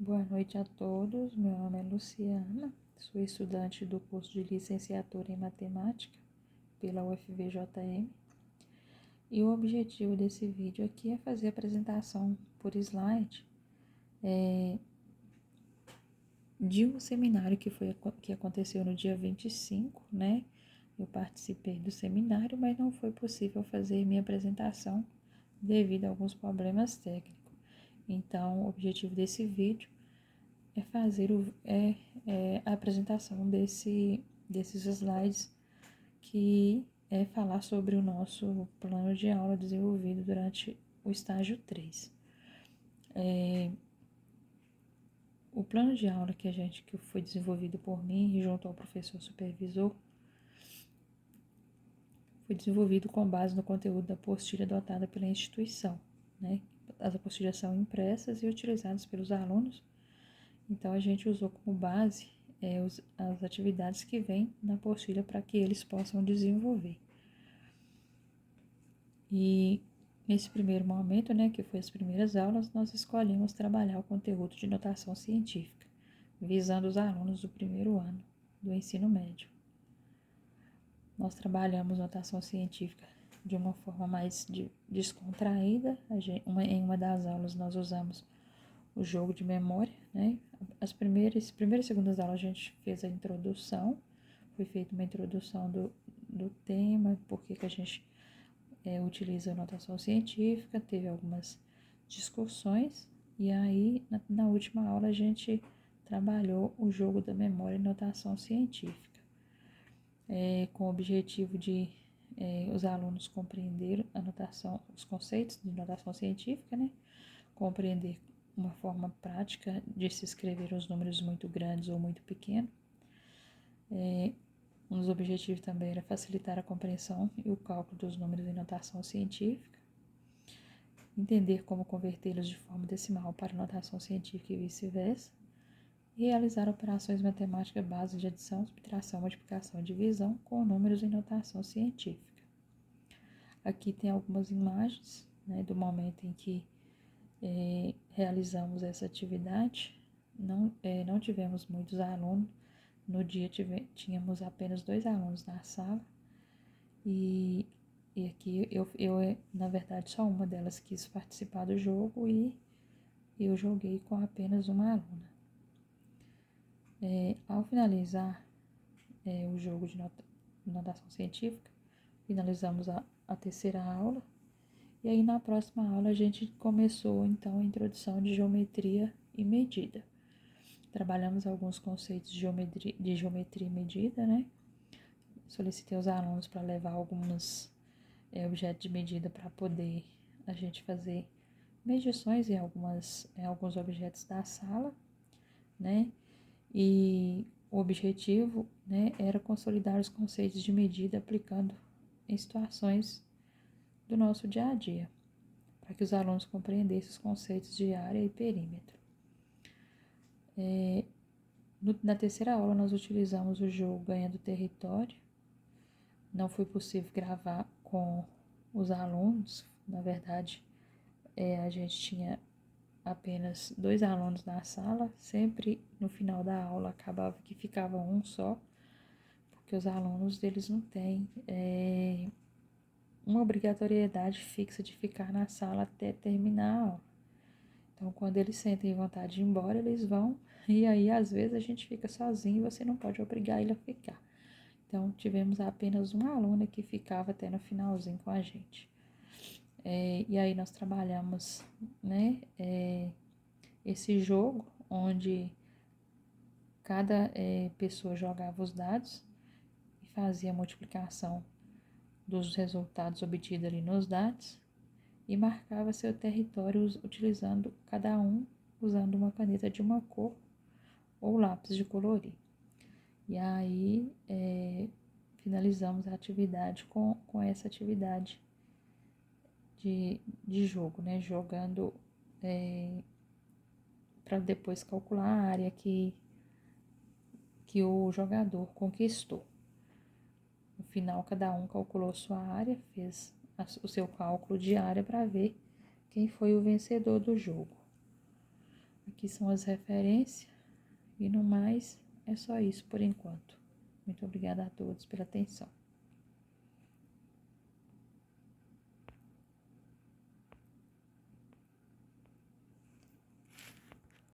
Boa noite a todos. Meu nome é Luciana, sou estudante do curso de licenciatura em matemática pela UFVJM. E o objetivo desse vídeo aqui é fazer a apresentação por slide de um seminário que aconteceu no dia 25, né? Eu participei do seminário, mas não foi possível fazer minha apresentação devido a alguns problemas técnicos. Então, o objetivo desse vídeo é fazer a apresentação desses slides, que é falar sobre o nosso plano de aula desenvolvido durante o estágio 3. O plano de aula que foi desenvolvido por mim e junto ao professor supervisor foi desenvolvido com base no conteúdo da apostila adotada pela instituição, né? As apostilhas são impressas e utilizadas pelos alunos, então a gente usou como base as atividades que vêm na apostila para que eles possam desenvolver. E nesse primeiro momento, né, que foi as primeiras aulas, nós escolhemos trabalhar o conteúdo de notação científica, visando os alunos do primeiro ano do ensino médio. Nós trabalhamos notação científica de uma forma mais descontraída. Em uma das aulas nós usamos o jogo de memória, né? As primeiras e segundas aulas a gente fez a introdução, foi feita uma introdução do tema, por que a gente utiliza a notação científica, teve algumas discussões, e aí na última aula a gente trabalhou o jogo da memória e notação científica, com o objetivo de os alunos compreenderem os conceitos de notação científica, né? Compreender uma forma prática de se escrever os números muito grandes ou muito pequenos. Um dos objetivos também era facilitar a compreensão e o cálculo dos números em notação científica, entender como convertê-los de forma decimal para notação científica e vice-versa, e realizar operações matemáticas básicas de adição, subtração, multiplicação e divisão com números em notação científica. Aqui tem algumas imagens, né, do momento em que realizamos essa atividade. Não tivemos muitos alunos. No dia tínhamos apenas 2 alunos na sala, e aqui eu, na verdade, só uma delas quis participar do jogo e eu joguei com apenas uma aluna. Ao finalizar o jogo de notação científica, finalizamos a terceira aula, e aí na próxima aula a gente começou então a introdução de geometria e medida. Trabalhamos alguns conceitos de geometria e medida, né? Solicitei os alunos para levar alguns objetos de medida para poder a gente fazer medições em alguns objetos da sala, né? E o objetivo, né, era consolidar os conceitos de medida aplicando em situações do nosso dia a dia, para que os alunos compreendessem os conceitos de área e perímetro. Na terceira aula, nós utilizamos o jogo Ganhando Território. Não foi possível gravar com os alunos. Na verdade, a gente tinha apenas 2 alunos na sala. Sempre no final da aula acabava que ficava um só, porque os alunos deles não têm uma obrigatoriedade fixa de ficar na sala até terminar a aula. Então, quando eles sentem vontade de ir embora, eles vão, e aí às vezes a gente fica sozinho e você não pode obrigar ele a ficar. Então, tivemos apenas uma aluna que ficava até no finalzinho com a gente. E aí nós trabalhamos, né, esse jogo, onde cada pessoa jogava os dados e fazia a multiplicação dos resultados obtidos ali nos dados e marcava seu território utilizando cada um usando uma caneta de uma cor ou lápis de colorir. E aí finalizamos a atividade com essa atividade de jogo, né? Jogando para depois calcular a área que o jogador conquistou. No final, cada um calculou sua área, fez o seu cálculo de área para ver quem foi o vencedor do jogo. Aqui são as referências e no mais é só isso por enquanto. Muito obrigada a todos pela atenção.